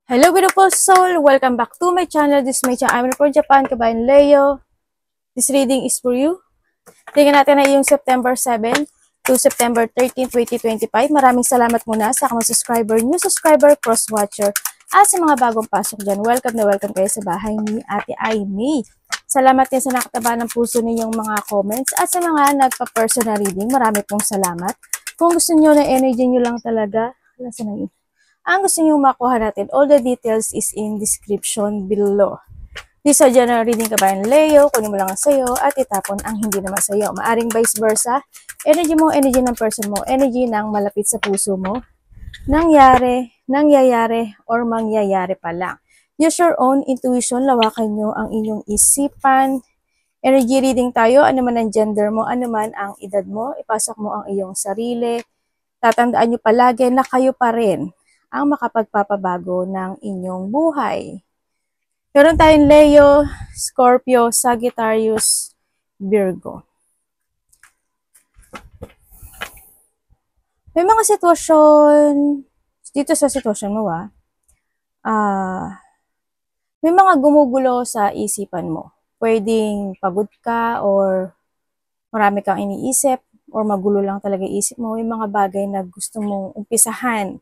Hello beautiful soul! Welcome back to my channel. This is my channel. I'm from Japan, Kabayan Leo. This reading is for you. Tingnan natin na yung September 7 to September 13, 2025. Maraming salamat muna sa mga subscriber, new subscriber, cross-watcher, at sa mga bagong pasok dyan. Welcome na welcome kayo sa bahay ni Ate Aimee. Salamat din sa nakataba ng puso ninyong mga comments at sa mga nagpa-personal reading. Marami pong salamat. Kung gusto nyo na energy nyo lang talaga, nasa na yun? Ang gusto nyo makuha natin, all the details is in description below. This is general reading Kabayan Leo, kunin mo lang ang sayo at itapon ang hindi naman sayo. Maaring vice versa, energy mo, energy ng person mo, energy ng malapit sa puso mo, nangyayari, or mangyayari pa lang. Use your own intuition, lawakan nyo ang inyong isipan. Energy reading tayo, ano man ang gender mo, ano man ang edad mo, ipasok mo ang iyong sarili. Tatandaan nyo palagi na kayo pa rin ang makapagpapabago ng inyong buhay. Meron tayong Leo, Scorpio, Sagittarius, Virgo. May mga sitwasyon, dito sa sitwasyon mo may mga gumugulo sa isipan mo. Pwedeng pagod ka or marami kang iniisip or magulo lang talaga isip mo. May mga bagay na gusto mong umpisahan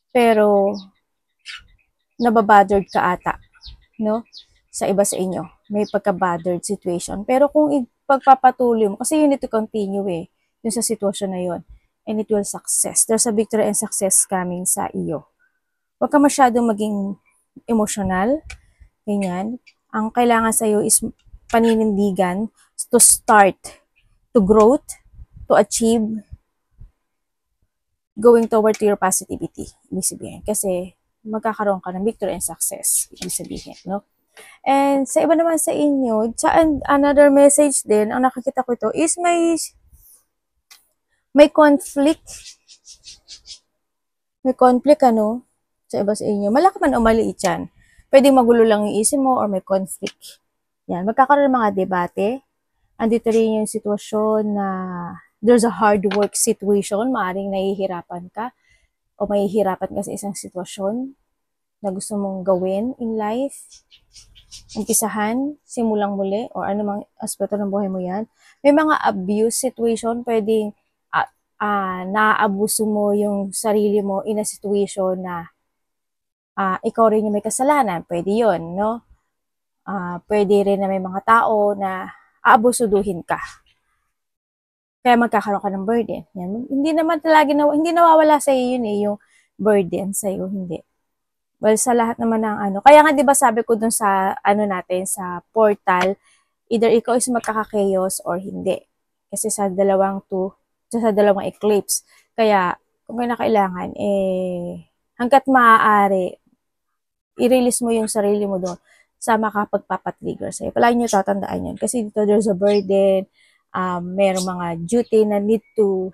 pero nababothered ka ata, no? Sa iba sa inyo, may pagka-bothered situation. Pero kung ipagpapatuloy mo, kasi you need to continue yung sa sitwasyon na yon, and it will success. There's a victory and success coming sa iyo. Huwag ka masyadong maging emotional, ganyan. Ang kailangan sa iyo is paninindigan to start, to growth, to achieve, going toward to your positivity, ibig sabihin. Kasi magkakaroon ka ng victory and success, ibig sabihin, no? And sa iba naman sa inyo, another message din, ang nakikita ko ito is may conflict. May conflict, sa iba sa inyo. Malaki man o maliit yan. Pwedeng magulo lang yung isip mo or may conflict. Yan, magkakaroon ng mga debate. Andito rin yung sitwasyon na there's a hard work situation, maaaring nahihirapan ka o mahihirapan ka sa isang sitwasyon na gusto mong gawin in life, umpisahan, simulang muli, o anumang aspeto ng buhay mo yan. May mga abuse situation, pwedeng naaabuso mo yung sarili mo in a situation na ikaw rin yung may kasalanan, pwede yun, no? Pwede rin na may mga tao na aabusuduhin ka. Kaya magkakaroon ka ng burden. Yan. Hindi naman talaga, hindi nawawala sa iyo yun yung burden sa iyo, hindi. Well, sa lahat naman ng kaya nga 'di ba sabi ko dun sa natin sa portal, either ikaw is magkaka-chaos or hindi. Kasi sa dalawang eclipse. Kaya kung may kailangan hangga't maaari i-release mo yung sarili mo doon sa makapagpapatrigger sa'yo. Palagi nyo tatandaan yan. Kasi dito there's a burden, mayroong mga duty na need to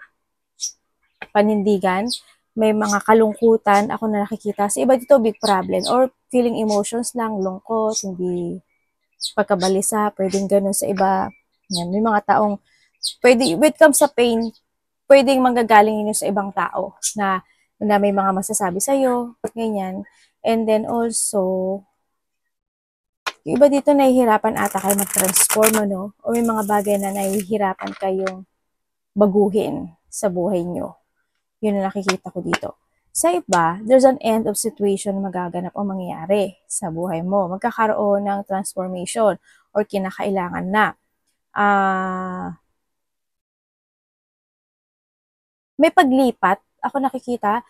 panindigan, may mga kalungkutan ako na nakikita. Sa iba dito, big problem or feeling emotions lang, lungkot, hindi pagkabalisa, pwedeng ganun sa iba. Yan, may mga taong, when it comes sa pain, pwedeng manggagaling yun sa ibang tao na may mga masasabi sa'yo, ganyan. And then also, yung iba dito nahihirapan ata kayo mag-transform, o may mga bagay na nahihirapan kayong baguhin sa buhay nyo. Yun ang nakikita ko dito. Sa iba, there's an end of situation na magaganap o mangyayari sa buhay mo. Magkakaroon ng transformation or kinakailangan na. May paglipat, ako nakikita.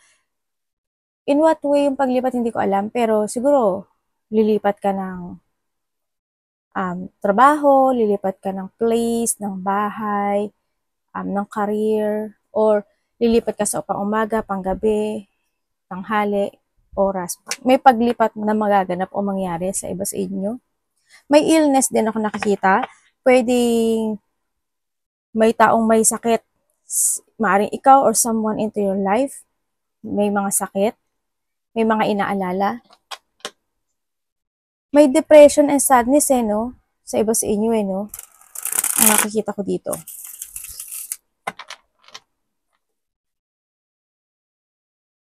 In what way yung paglipat, hindi ko alam. Pero siguro, lilipat ka ng trabaho, lilipat ka ng place, ng bahay, ng career, or lilipat ka sa pang-umaga, pang-gabi, tanghali, oras. May paglipat na magaganap o mangyari sa iba sa inyo. May illness din ako nakikita. Pwedeng may taong may sakit. Maaring ikaw or someone into your life. May mga sakit. May mga inaalala. May depression and sadness, no? Sa iba sa inyo, no? Ang nakikita ko dito.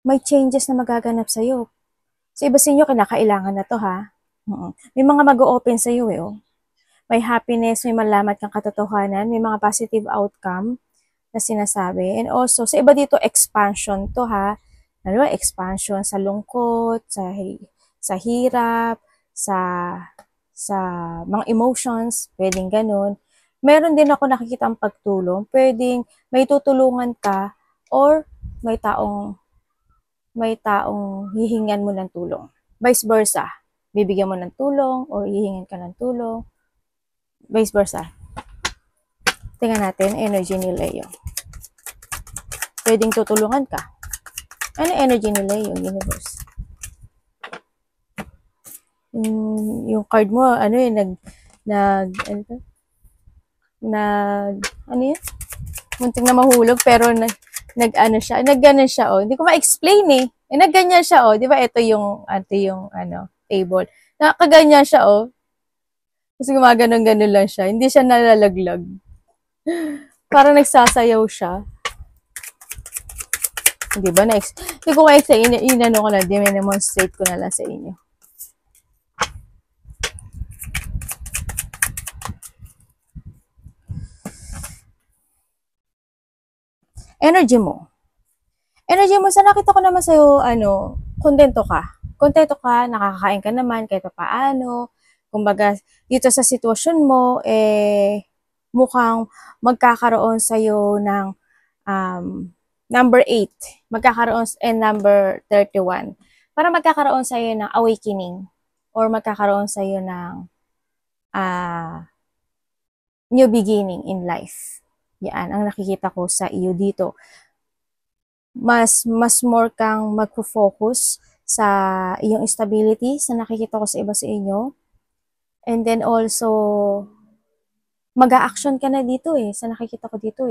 May changes na magaganap sa'yo. Sa iba sa inyo, kinakailangan na to, ha? May mga mag-o-open sa iyo, oh. May happiness, may malaman kang katotohanan, may mga positive outcome na sinasabi. And also, sa iba dito, expansion to, ha? Ano ba? Expansion sa lungkot, sa hirap, sa sa mga emotions, pwedeng ganun. Meron din ako nakikitang pagtulong, pwedeng may tutulungan ka or may taong hihingan mo ng tulong. Vice versa, bibigyan mo ng tulong or hihingan ka ng tulong. Vice versa. Tingnan natin, energy ni Leo. Pwedeng tutulungan ka. Ano energy ni Leo, universe? Yung card mo, ano yun, ano yun? Munting na mahulog, pero nag-ano siya, oh. Hindi ko ma-explain eh. Nagganyan siya, oh. Di ba, ito yung, table. Nakaganyan siya, oh. Kasi gumaganon-ganon lang siya. Hindi siya nalalaglag. Parang nagsasayaw siya. Di ba? Hindi ko ma-explain. Inano ko na, demonstrate ko na lang sa inyo. Energy mo. Sa nakita ko naman sa'yo, kontento ka. Kontento ka, nakakakain ka naman kahit paano. Kumbaga, dito sa sitwasyon mo, mukhang magkakaroon sa'yo ng number 8. Magkakaroon, and number 31. Para magkakaroon sa'yo ng awakening or magkakaroon sa'yo ng new beginning in life. Yan, ang nakikita ko sa iyo dito. Mas more kang magfo-focus sa iyong stability sa nakikita ko sa iba sa inyo. And then also, mag-a-action ka na dito sa nakikita ko dito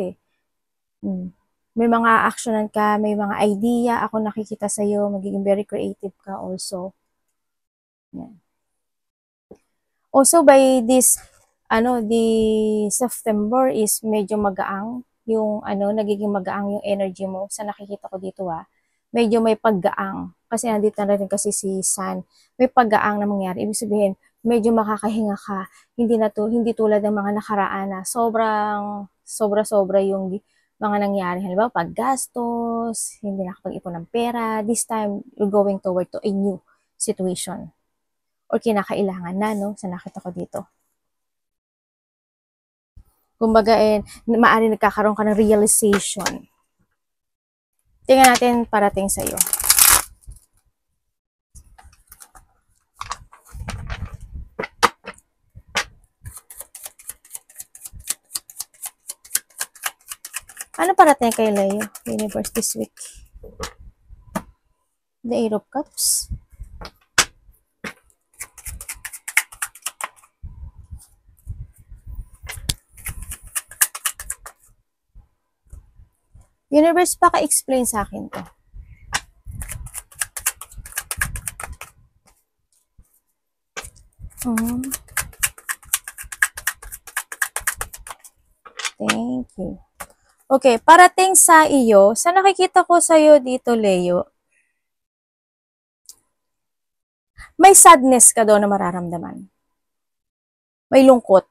May mga actionan ka, may mga idea ako nakikita sa iyo, magiging very creative ka also. Yan. Also by this the September is medyo magaang yung nagiging magaang yung energy mo sa nakikita ko dito medyo may paggaang kasi nandito na rin kasi si Sun, may paggaang na mangyari. Ibig sabihin medyo makakahinga ka, hindi tulad ng mga nakaraan na sobra yung mga nangyari, halimbawa paggastos, hindi nakapag-ipon ng pera. This time you're going toward to a new situation or kinakailangan na sa nakita ko dito. Kumbaga, maaari nagkakaroon ka ng realization. Tingnan natin parating sa'yo. Ano parating kay Leo, Universe, this week? The Eight of Cups. Universe, paka-explain sa akin to. Thank you. Okay, parating sa iyo, sa nakikita ko sa iyo dito, Leo, may sadness ka daw na mararamdaman. May lungkot.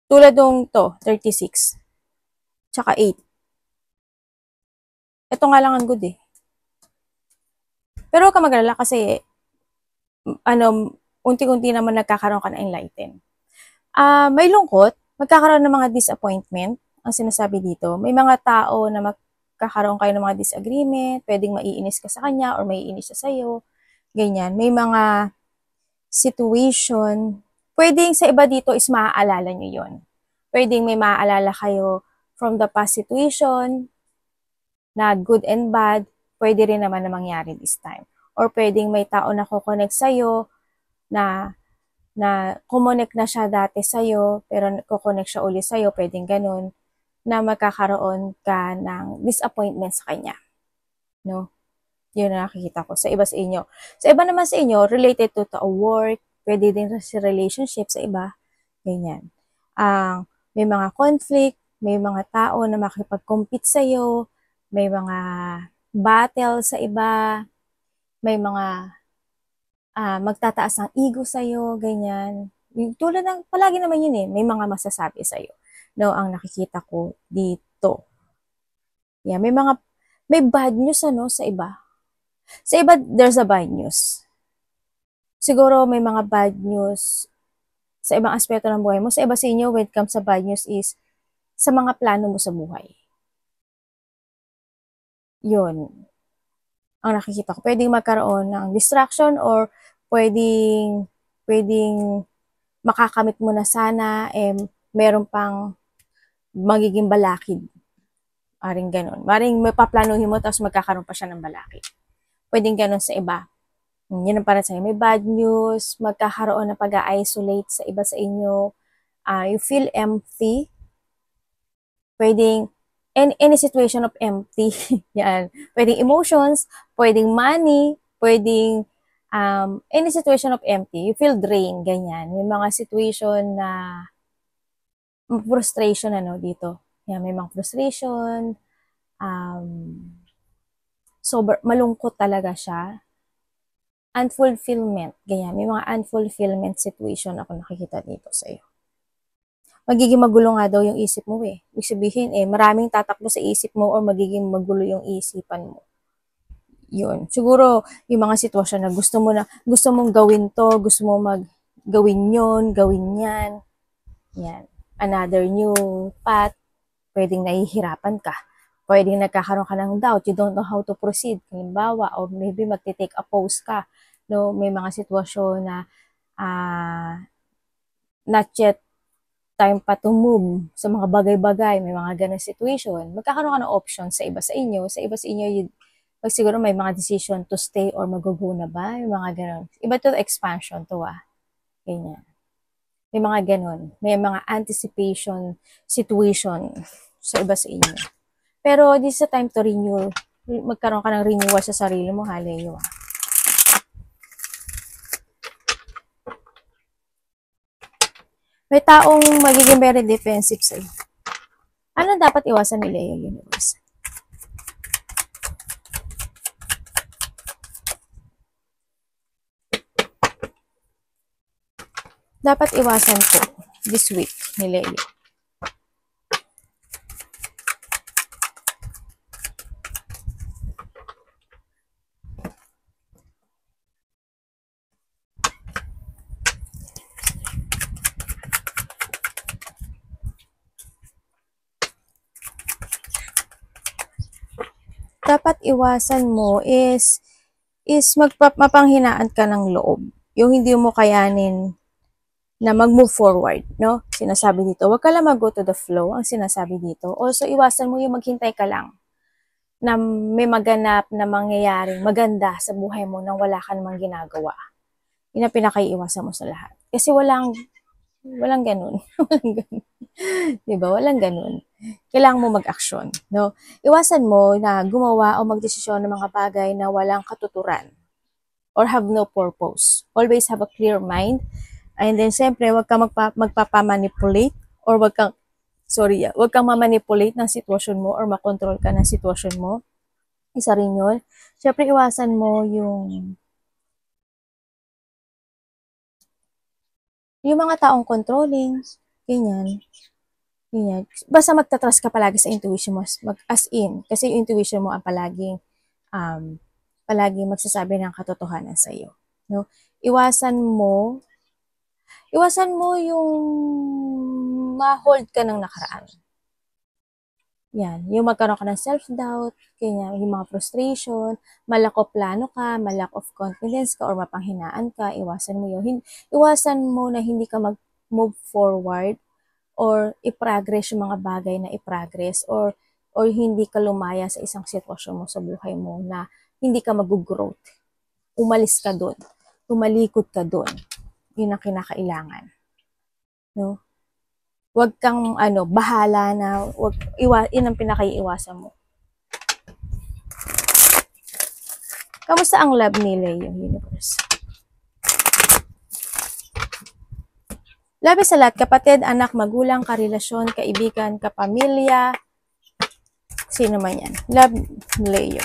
Tulad nung 36. Tsaka 8. Ito nga lang ang good Pero huwag ka magalala kasi, unti-unti naman nagkakaroon ka na enlighten. May lungkot, magkakaroon ng mga disappointment, ang sinasabi dito. May mga tao na magkakaroon kayo ng mga disagreement, pwedeng maiinis ka sa kanya or maiinis siya sa'yo, ganyan. May mga situation, pwedeng sa iba dito is maaalala nyo yon. Pwedeng may maaalala kayo from the past situation, na good and bad, pwede rin naman na mangyari this time. Or pwedeng may tao na kukonect sa'yo, na kumonect na siya dati sa'yo, pero kukonect siya ulit sa'yo, pwedeng ganun, na magkakaroon ka ng disappointment sa kanya. No? Yun na nakikita ko sa iba sa inyo. Sa iba naman sa inyo, related to a work, pwede din sa relationship sa iba, ganyan. May mga conflict, may mga tao na makipag-compete sa'yo, may mga battle sa iba, may mga magtataas ng ego sa'yo, ganyan. Tulad ng, palagi naman yun eh, may mga masasabi sa'yo. No, ang nakikita ko dito. Yeah, may bad news ano sa iba. Sa iba, there's a bad news. Siguro may mga bad news sa ibang aspeto ng buhay mo. Sa iba sa inyo, when it comes sa bad news is sa mga plano mo sa buhay. Yun. Ang nakikita ko. Pwedeng magkaroon ng distraction or pwedeng makakamit mo na sana, meron pang magiging balakid. Maring ganun. Maring mapaplanuhin mo tapos magkakaroon pa siya ng balakid. Pwedeng ganun sa iba. Yan ang para sa'yo. May bad news, magkakaroon ng pag-isolate sa iba sa inyo. You feel empty. Pwedeng any situation of empty. Yan. Pwedeng emotions, pwedeng money, pwedeng any situation of empty. You feel drained, ganyan. May mga situation na frustration dito. Yan, may mga frustration. Malungkot talaga siya. Unfulfillment. Ganyan. May mga unfulfillment situation ako nakikita dito sa iyo. Magiging magulo nga daw yung isip mo eh. Ibig sabihin maraming tatakbo sa isip mo or magiging magulo yung isipan mo. Yun. Siguro, yung mga sitwasyon na gusto mong gawin to, gusto mong gawin yun, gawin yan. Yan. Another new path, pwedeng nahihirapan ka. Pwedeng nagkakaroon ka ng doubt, you don't know how to proceed. Halimbawa, or maybe magte-take a pause ka. No, may mga sitwasyon na not yet time pa to move sa mga bagay-bagay, may mga ganang situation. Magkakaroon ka ng option sa iba sa inyo. Sa iba sa inyo, siguro may mga decision to stay or mag-go na ba? May mga ganon. Iba to expansion to Ganyan. May mga ganon. May mga anticipation situation sa iba sa inyo. Pero this is a time to renew. Magkaroon ka ng renewal sa sarili mo. Hallelujah. May taong magiging very defensive sa'yo. Ano dapat iwasan ni Leo Universe? Dapat iwasan po this week ni Leo. Dapat iwasan mo is mapanghinaan ka ng loob. Yung hindi mo kayanin na mag-move forward, no? Sinasabi dito, wag ka lang mag-go to the flow, ang sinasabi dito. Also, iwasan mo yung maghintay ka lang na may maganap na mangyayaring maganda sa buhay mo nang wala ka namang ginagawa. Yun ang pinakaiiwasan mo sa lahat. Kasi walang ganun. Walang ganun. Diba? Walang ganun. Kailangan mo mag-aksyon, no? Iwasan mo na gumawa o magdesisyon ng mga bagay na walang katuturan or have no purpose. Always have a clear mind. And then, siyempre, wag kang magpapamanipulate or wag kang mamanipulate ng sitwasyon mo or makontrol ka ng sitwasyon mo. Isa rin yun. Siyempre, iwasan mo yung mga taong controlling, ganyan. Basta magtatrust ka palagi sa intuition mo, as in, kasi yung intuition mo ang palaging magsasabi ng katotohanan sa iyo, no? Iwasan mo yung ma-hold ka ng nakaraan. Yan, yung magkaroon ka ng self-doubt, kanya yung mga frustration, malack of plano ka, malack of confidence ka, or mapanghinaan ka, iwasan mo yun. Iwasan mo na hindi ka mag-move forward or i-progress yung mga bagay na i-progress or hindi ka lumaya sa isang sitwasyon mo sa buhay mo na hindi ka mag-growth. Umalis ka doon. Tumalikod ka doon. Yun ang kinakailangan. No? Huwag kang bahala na, yun ang pinakaiiwasan mo. Kamusta ang love ni Leo Universe? Love sa lahat, kapatid, anak, magulang, karelasyon, kaibigan, kapamilya, sino man yan. Love, Leo.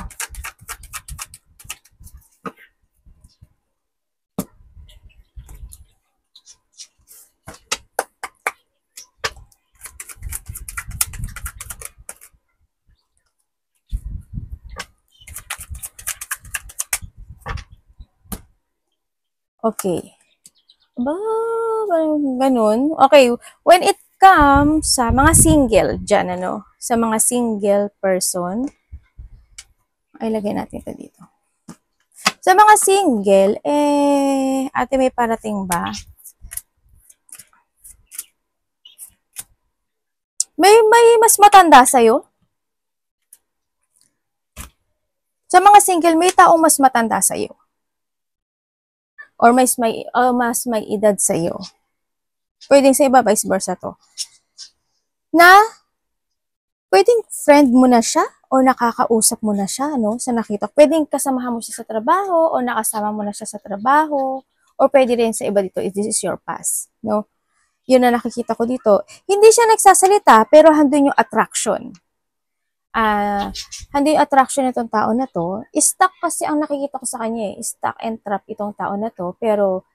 Okay. Ba, ganun. Okay, when it comes sa mga single dyan, ano, sa mga single person, ay lagay natin ito dito. Sa mga single, ate may parating ba? May mas matanda sa'yo? Sa mga single, may taong mas matanda sa'yo? Or mas may edad sa'yo? Pwedeng sa iba, vice versa to. Na, pwedeng friend mo na siya o nakakausap mo na siya, no? Sa nakita. Pwedeng kasamahan mo siya sa trabaho o nakasama mo na siya sa trabaho. Or pwede rin sa iba dito, if this is your past, no? Yun na nakikita ko dito. Hindi siya nagsasalita, pero handun yung attraction. Handun yung attraction nitong tao na to. Stuck kasi ang nakikita ko sa kanya eh. Stuck and trap itong tao na to. Pero,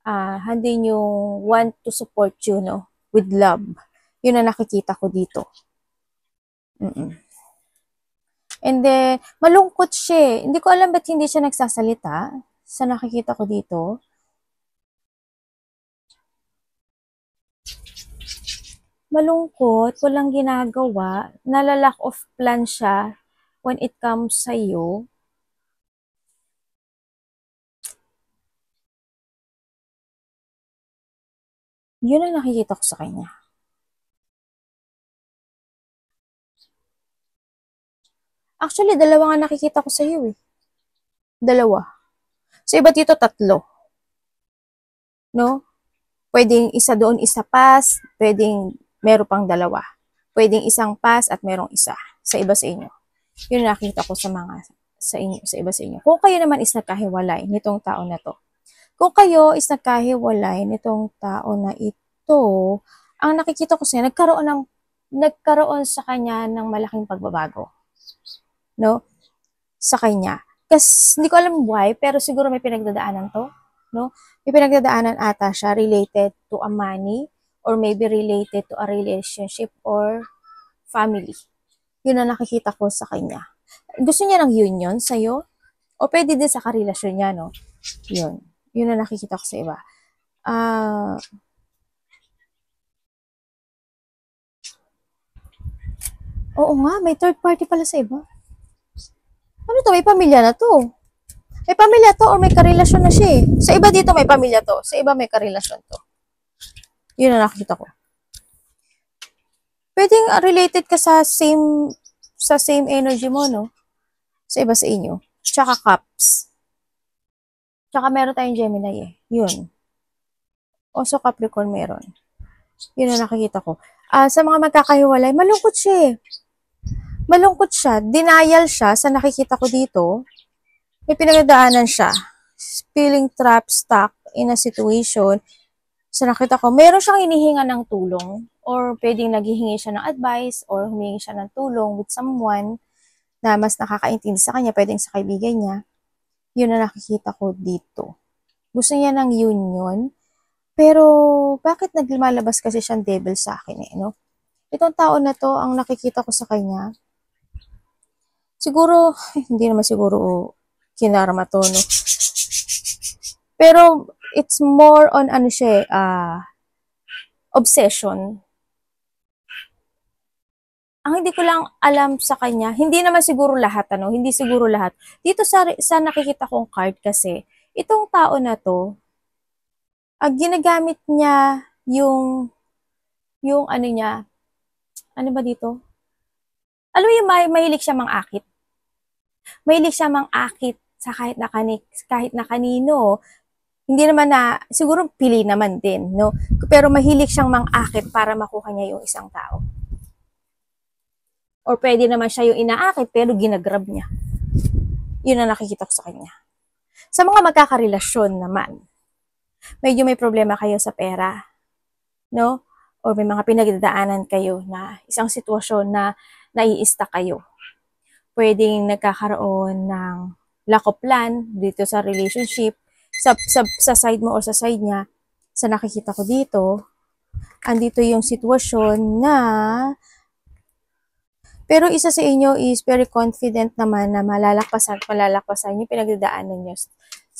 handun yung want to support you, no? With love. Yun na nakikita ko dito. And then, malungkot siya eh. Hindi ko alam ba't hindi siya nagsasalita. Sa nakikita ko dito. Malungkot, walang ginagawa, nalalack of plan siya when it comes sa iyo. Yun ang nakikita ko sa kanya. Actually, dalawa nga nakikita ko sa iyo eh. Dalawa. So, iba dito tatlo. No? Pwedeng isa doon, isa pass. Pwedeng meron pang dalawa. Pwedeng isang pass at merong isa. Sa iba sa inyo. Yun ang nakikita ko sa mga sa inyo, sa iba sa inyo. Kung kayo naman is nagkahiwalay nitong tao na to. Kung kayo is nagkahiwalay nitong tao na ito, ang nakikita ko siya, nagkaroon sa kanya ng malaking pagbabago. No? Sa kanya. Kasi hindi ko alam why, pero siguro may pinagdadaanan to. No? May pinagdadaanan ata siya related to a money or maybe related to a relationship or family. Yun ang nakikita ko sa kanya. Gusto niya ng union sa'yo? O pwede din sa karelasyon niya, no? Yun. Yun ang nakikita ko sa iba. Oo nga, may third party pala sa iba. Ano to? May pamilya na to. May pamilya to or may karelasyon na siya eh. Sa iba dito may pamilya to. Sa iba may karelasyon to. Yun ang nakikita ko. Pwedeng related ka sa same energy mo, no? Sa iba sa inyo. Tsaka cups. Tsaka meron tayong Gemini eh. Yun. Also Capricorn meron. Yun ang nakikita ko. Sa mga magkakahiwalay, malungkot siya eh. Malungkot siya. Denial siya sa nakikita ko dito. May pinagdaanan siya. Feeling trapped, stuck in a situation. Sa nakita ko, meron siyang hinihinga ng tulong or pwedeng naghihingi siya ng advice or humingi siya ng tulong with someone na mas nakakaintindi sa kanya, pwedeng sa kaibigan niya. Yun na nakikita ko dito. Gusto niya ng union, pero bakit naglumalabas kasi siyang devil sa akin eh, no? Itong tao na to, ang nakikita ko sa kanya, siguro, hindi naman siguro kinarma to, no? Pero, it's more on, ano siya, obsession. Ang hindi ko lang alam sa kanya, hindi naman siguro lahat, ano? Hindi siguro lahat. Dito sa nakikita kong card kasi, itong tao na to, ginagamit niya yung ano niya, ano ba dito? Alam mo yung mahilig siya mang-akit. Mahilig siya mang-akit sa kahit na kanino. Hindi naman na, siguro pili naman din, no? Pero mahilig siyang mang-akit para makuha niya yung isang tao. Or pwede naman siya yung inaakit pero ginagrab niya. Yun ang nakikita ko sa kanya. Sa mga magkakarelasyon naman, medyo may problema kayo sa pera, no? O may mga pinagdadaanan kayo na isang sitwasyon na nai-stuck kayo. Pwedeng nagkakaroon ng lack of plan dito sa relationship, sa side mo o sa side niya. Sa nakikita ko dito, andito yung sitwasyon na pero isa sa inyo is very confident naman na malalakpasan yung pinagdadaanan nyo.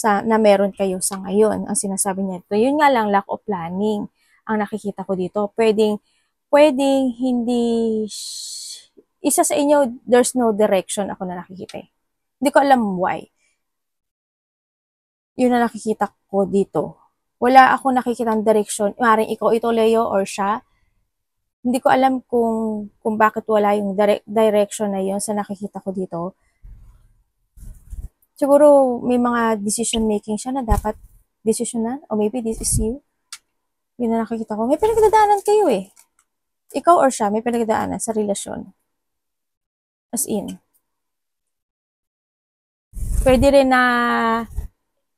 na meron kayo sa ngayon. Ang sinasabi niya ito, yun nga lang, lack of planning ang nakikita ko dito. Pwedeng hindi, isa sa inyo, there's no direction ako na nakikita eh. Hindi ko alam why. Yun na nakikita ko dito. Wala ako nakikita ng direction. Maring ikaw ito, Leo, or siya. Hindi ko alam kung bakit wala yung direction na yun sa nakikita ko dito. Siguro may mga decision making siya na dapat decisionan, or maybe this is you. Yun na nakikita ko. May pinagdadaanan kayo eh. Ikaw or siya, may pinagdadaanan sa relasyon. As in. Pwede rin na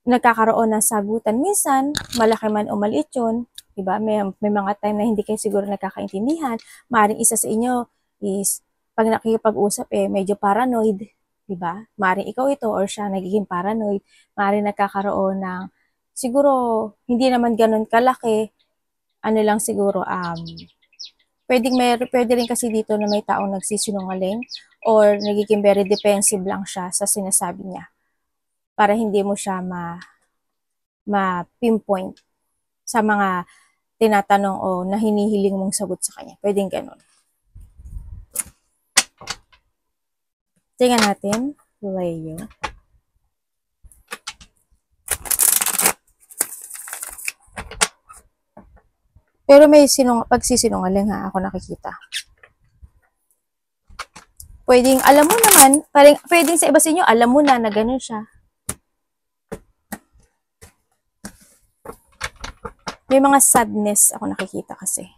nagkakaroon ng sagutan. Minsan, malaki man o maliit yun. Diba? May mga time na hindi kayo siguro nagkakaintindihan. Maaaring isa sa inyo is, pag nakikipag-usap medyo paranoid. Diba? Maaaring ikaw ito or siya nagiging paranoid. Maaaring nagkakaroon ng, siguro, hindi naman ganun kalaki. Ano lang siguro, pwede rin kasi dito na may taong nagsisinungaling or nagiging very defensive lang siya sa sinasabi niya para hindi mo siya ma-pinpoint sa mga tinatanong o na hinihiling mong sagot sa kanya. Pwedeng ganun. Tingnan natin, Leo. Pero may pagsisinungaling ha, ako nakikita. Pwedeng, alam mo naman, pwedeng sa iba sa inyo, alam mo na ganun siya. May mga sadness ako nakikita kasi.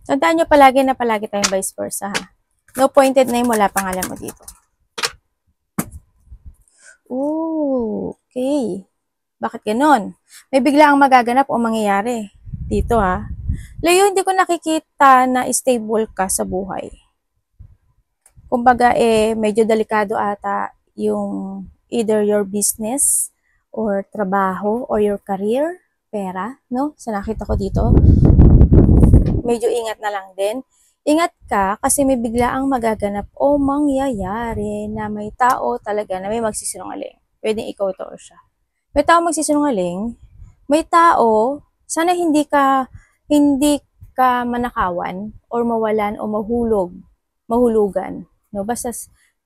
Tandaan nyo palagi na palagi tayong vice versa ha. No pointed name, wala pangalan mo dito. Ooh, okay. Bakit ganon? May bigla ang magaganap o mangyayari dito ha. Leo, hindi ko nakikita na stable ka sa buhay. Kumbaga medyo delikado ata yung either your business or trabaho or your career, pera, no? Sa nakita ko dito. Medyo ingat na lang din. Ingat ka kasi may bigla ang magaganap o mangyayari na may tao talaga na may magsisinungaling. Pwedeng ikaw to or siya. May tao magsisinungaling, may tao, sana hindi ka manakawan or mawalan o mahulugan. No? Basta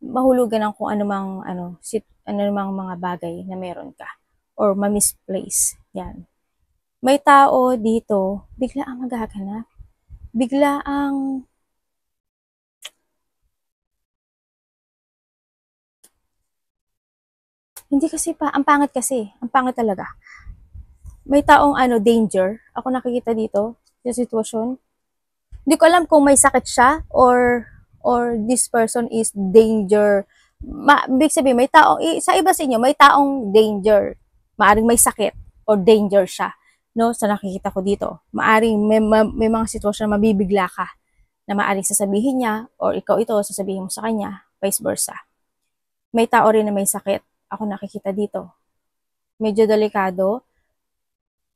mahulugan ng kung anumang mga bagay na meron ka or ma-misplace. Yan. May tao dito, bigla ang magaganap. Bigla ang hindi kasi ang pangit kasi, ang pangit talaga. May taong danger, ako nakikita dito sa sitwasyon. Hindi ko alam kung may sakit siya or this person is danger. Big sabihin, may taong, sa iba sa inyo, may taong danger. Maaring may sakit or danger siya. No, sa nakikita ko dito. Maaring may mga sitwasyon na mabibigla ka na maaring sasabihin niya or ikaw ito sasabihin mo sa kanya, vice versa. May tao rin na may sakit. Ako nakikita dito. Medyo delikado.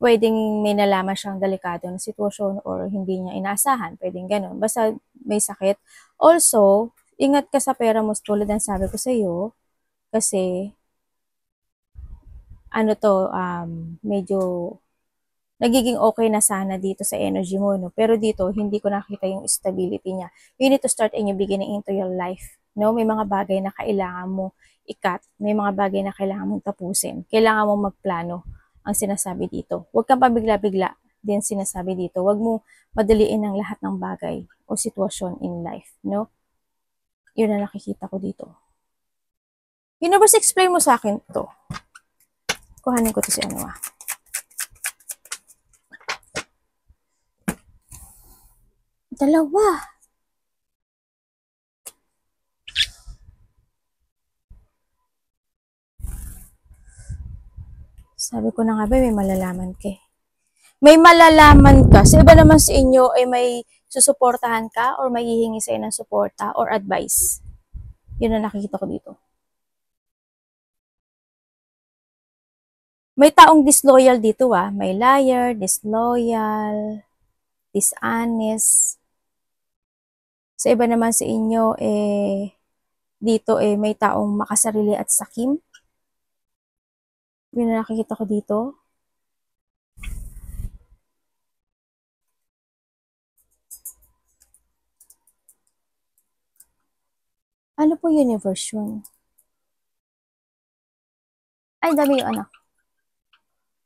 Pwedeng may nalaman siyang delikado na sitwasyon or hindi niya inaasahan. Pwedeng ganun. Basta may sakit. Also, ingat ka sa pera mo tulad ng sabi ko sa iyo kasi medyo nagiging okay na sana dito sa energy mo, no? Pero dito, hindi ko nakita yung stability niya. You need to start a new beginning into your life, no? May mga bagay na kailangan mo i-cut. May mga bagay na kailangan mong tapusin. Kailangan mong magplano ang sinasabi dito. Huwag kang pabigla-bigla din sinasabi dito. Huwag mo madaliin ang lahat ng bagay o sitwasyon in life, no? Yun na nakikita ko dito. Universe, explain mo sa akin to. Kuhanin ko to si Dalawa. Sabi ko na nga ba, may malalaman ka. May malalaman ka. Sa iba naman sa inyo ay may susuportahan ka or may hihingi sa'yo ng suporta or advice. Yun na nakikita ko dito. May taong disloyal dito may liar, disloyal, dishonest. Sa iba naman sa inyo, dito may taong makasarili at sakim. Yun na nakikita ko dito. Ano po universe yun? Ay, dami yung anak.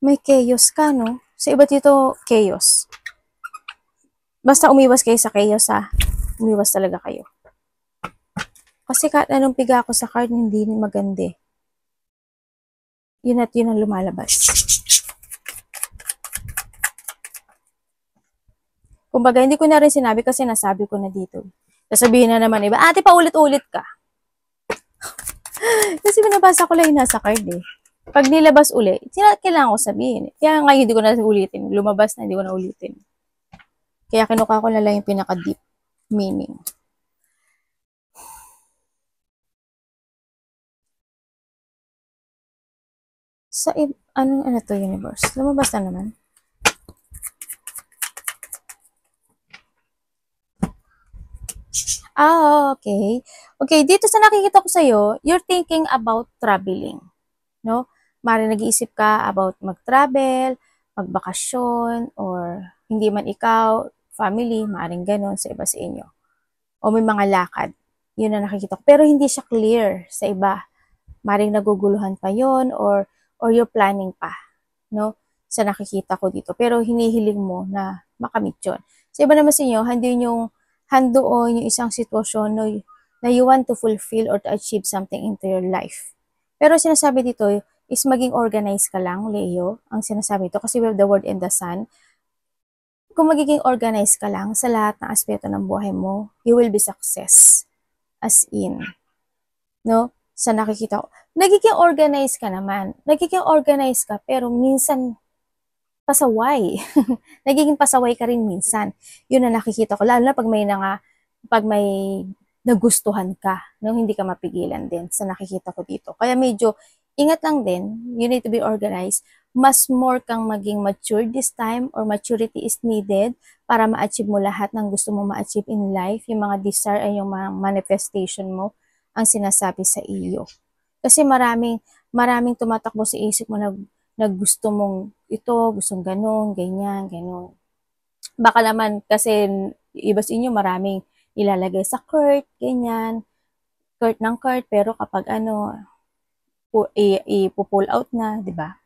May chaos ka, no? Sa iba dito, chaos. Basta umiwas kayo sa chaos, umiwas talaga kayo. Kasi kahit anong piga ako sa card, hindi maganda. Yun at yun ang lumalabas. Kumbaga, hindi ko na rin sinabi kasi nasabi ko na dito. Sasabihin na naman iba, ate, paulit-ulit ka. Kasi binabasa ko lang yung nasa card Pag nilabas uli, kailangan ko sabihin. Kaya ngayon hindi ko na ulitin. Lumabas na, hindi ko na ulitin. Kaya kinuha ko na lang yung pinaka-deep meaning. Sa ano to universe? Lumabas na naman. Okay. Okay, dito sa nakikita ko sa'yo, you're thinking about traveling. No? Mari nag-iisip ka about mag-travel, magbakasyon, or hindi man ikaw, family, maaaring ganun sa iba sa inyo. O may mga lakad. Yun na nakikita ko. Pero hindi siya clear sa iba. Maring naguguluhan pa yon or you're planning pa. No? Sa nakikita ko dito. Pero hinihiling mo na makamit yun. Sa iba naman sa inyo, handoon yung isang sitwasyon na you want to fulfill or to achieve something into your life. Pero sinasabi dito is maging organized ka lang, Leo. Ang sinasabi dito, kasi we have the word in the sun. Kung magiging organized ka lang sa lahat ng aspeto ng buhay mo, you will be success. As in, no? Sa nakikita ko, nagiging organized ka naman. Nagiging organized ka, pero minsan pasaway. Nagiging pasaway ka rin minsan. Yun na nakikita ko. Lalo na pag may nagustuhan ka, no? Hindi ka mapigilan din sa nakikita ko dito. Kaya medyo ingat lang din. You need to be organized. Mas more kang maging mature this time or maturity is needed para ma-achieve mo lahat ng gusto mo ma-achieve in life. Yung mga desire ay yung mga manifestation mo ang sinasabi sa iyo. Kasi maraming tumatakbo sa isip mo na gusto mong ito, gustong ganun, ganyan, ganun. Baka naman kasi iba sa inyo maraming ilalagay sa cart, ganyan, cart ng cart, pero kapag ipo-pull out na, di ba?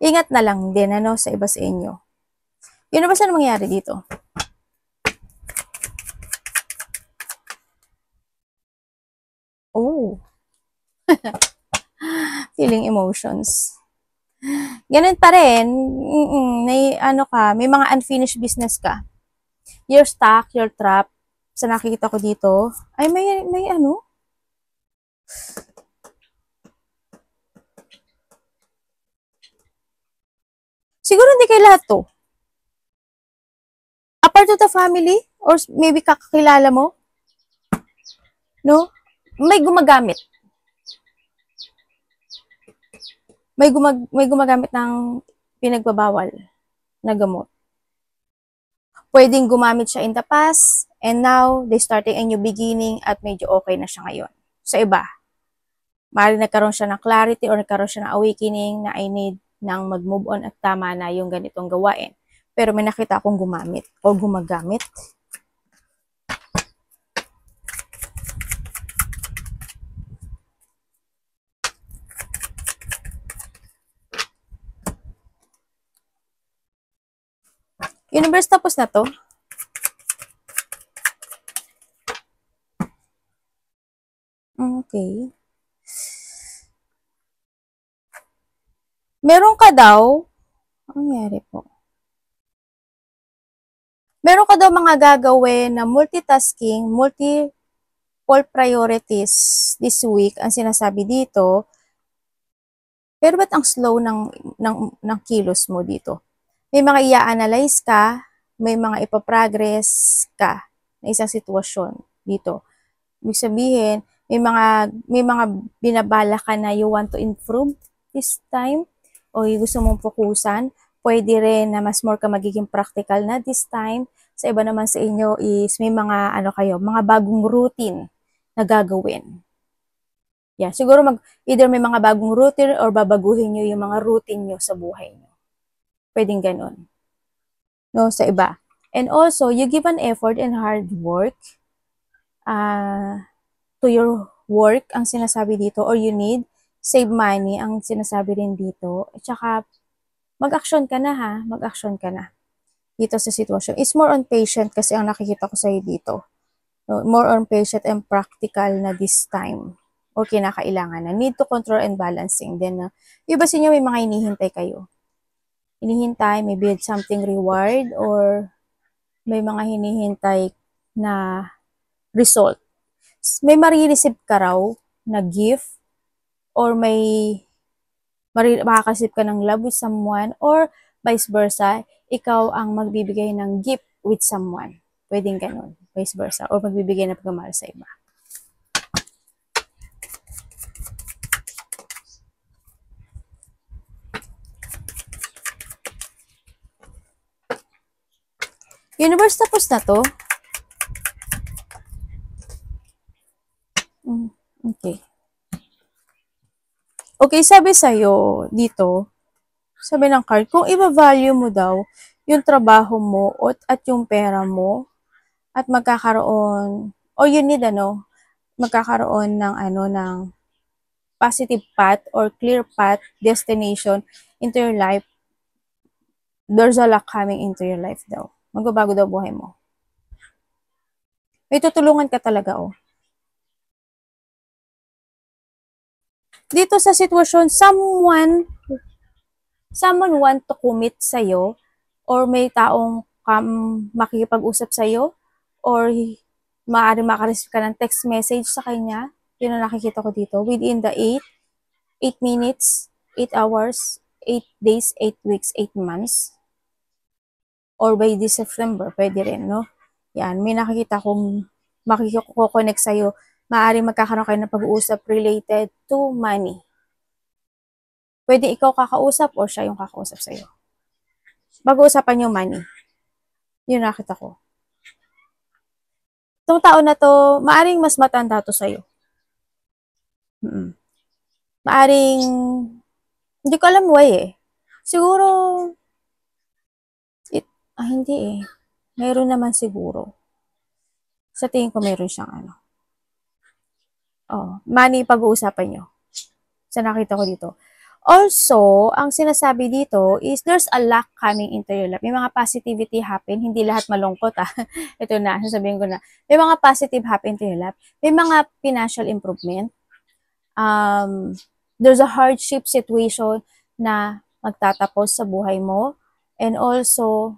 Ingat na lang din sa iba sa inyo. Yun na ba saan mangyari dito? Oh. Feeling emotions. Ganun pa rin, may may mga unfinished business ka. You're stuck, you're trapped. Sa nakikita ko dito, ay may siguro hindi kay lahat to. Apart to the family, or maybe kakakilala mo, no? May gumagamit. May gumagamit ng pinagbabawal na gamot. Pwedeng gumamit siya in the past, and now, they starting a new beginning, at medyo okay na siya ngayon. Sa iba, maaari nagkaroon siya ng clarity or nagkaroon siya ng awakening na I need nang mag-move on at tama na yung ganitong gawain. Pero may nakita akong gumamit o gumagamit. Universe, tapos na to. Okay. Meron ka daw, ano nangyari po? Meron ka daw mga gagawin na multitasking, multiple priorities this week, ang sinasabi dito. Pero ba't ang slow ng kilos mo dito? May mga i-analyze ka, may mga ipaprogress ka na isang sitwasyon dito. Ibig sabihin, may mga binabala ka na you want to improve this time. o yung gusto mong fokusan, pwede rin na mas more ka magiging practical na this time. Sa iba naman sa inyo is may mga mga bagong routine na gagawin. Yeah, siguro either may mga bagong routine or babaguhin nyo yung mga routine nyo sa buhay nyo. Pwedeng ganun. No, sa iba. And also, you give an effort and hard work to your work, ang sinasabi dito, or you need save money, ang sinasabi rin dito. At saka, mag-action ka na ha, mag-action ka na dito sa sitwasyon. It's more on patient kasi ang nakikita ko sa'yo dito. No, more on patient and practical na this time. O kinakailangan na. Need to control and balancing. Then, iba sa inyo may mga hinihintay kayo. Hinihintay, maybe something reward or may mga hinihintay na result. May marireceive ka raw na gift or makakasip ka ng love with someone or vice versa, ikaw ang magbibigay ng gift with someone. Pwedeng ganun, vice versa. Or magbibigay ng pagmamahal sa iba. Universe, tapos na to? Okay. Okay, sabi sa'yo dito, sabi ng card, kung i-value mo daw yung trabaho mo at yung pera mo at magkakaroon, or you need magkakaroon ng positive path or clear path, destination into your life, there's a luck coming into your life daw. Magbabago daw buhay mo. May tutulungan ka talaga, oh. Dito sa sitwasyon, someone want to commit sa'yo or may taong makikipag-usap sa'yo or maaaring makareceive ka ng text message sa kanya. Yun ang nakikita ko dito. Within the 8 minutes, 8 hours, 8 days, 8 weeks, 8 months. Or by this September, pwede rin, no? Yan, may nakikita kong makikoconnect sa'yo. Maaaring magkakaroon kayo ng pag-uusap related to money. Pwede ikaw kakausap or siya yung kakausap sa'yo. Pag-uusapan yung money. Yun nakita ko. Itong tao na to, maaaring mas matanda to sa'yo. Maaaring, hindi ko alam why eh. Siguro, hindi eh. Meron naman siguro. Sa tingin ko meron siyang money pag-uusapan nyo. Sa nakita ko dito. Also, ang sinasabi dito is there's a luck coming into your life. May mga positivity happen. Hindi lahat malungkot Ito na, sasabihin ko na. May mga positive happen to your life. May mga financial improvement. There's a hardship situation na magtatapos sa buhay mo. And also,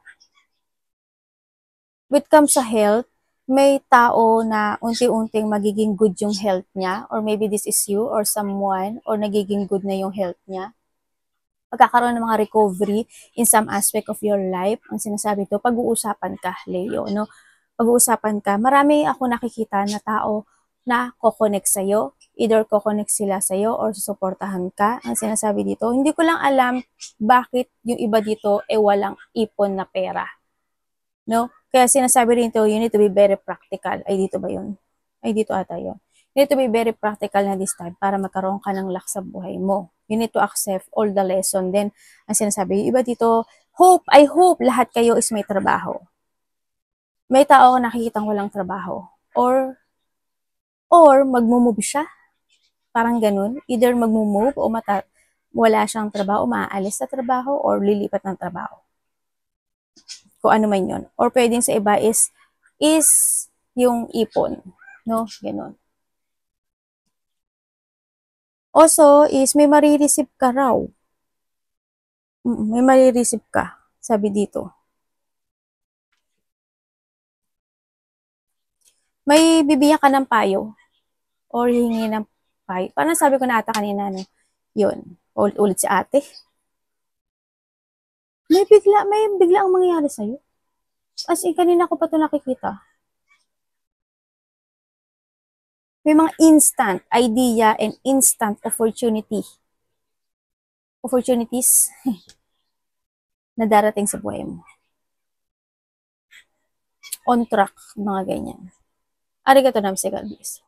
when it comes sa health, may tao na unti-unting magiging good yung health niya, or maybe this is you or someone, or nagiging good na yung health niya. Pagkakaroon ng mga recovery in some aspect of your life, ang sinasabi to, pag-uusapan ka, Leo, no? Pag-uusapan ka, marami ako nakikita na tao na kokonek sa'yo, either kokonek sila sa'yo or susuportahan ka. Ang sinasabi dito, hindi ko lang alam bakit yung iba dito walang ipon na pera. No? Kaya sinasabi rin ito, you need to be very practical. Ay, dito ba yun? Ay, dito ata yun. You need to be very practical na this time para magkaroon ka ng luck sa buhay mo. You need to accept all the lesson. Then, ang sinasabi, yung iba dito, I hope lahat kayo is may trabaho. May tao nakikitang walang trabaho. Or magmumove siya. Parang ganun. Either magmumove o wala siyang trabaho, maaalis sa trabaho, or lilipat ng trabaho. Kung ano man yun. Or pwedeng sa iba is yung ipon. No? Ganun. Also, is may marireceive ka raw. May marireceive ka. Sabi dito. May bibigyan ka ng payo. Or hihingi ng payo. Parang sabi ko na ata kanina, no? Yun. Ulit si ate. May bigla ang mangyayari sa'yo. As in, kanina ko pa ito nakikita. May mga instant idea and instant opportunity opportunities na darating sa buhay mo. On track, mga ganyan. Arigato namaste, God bless.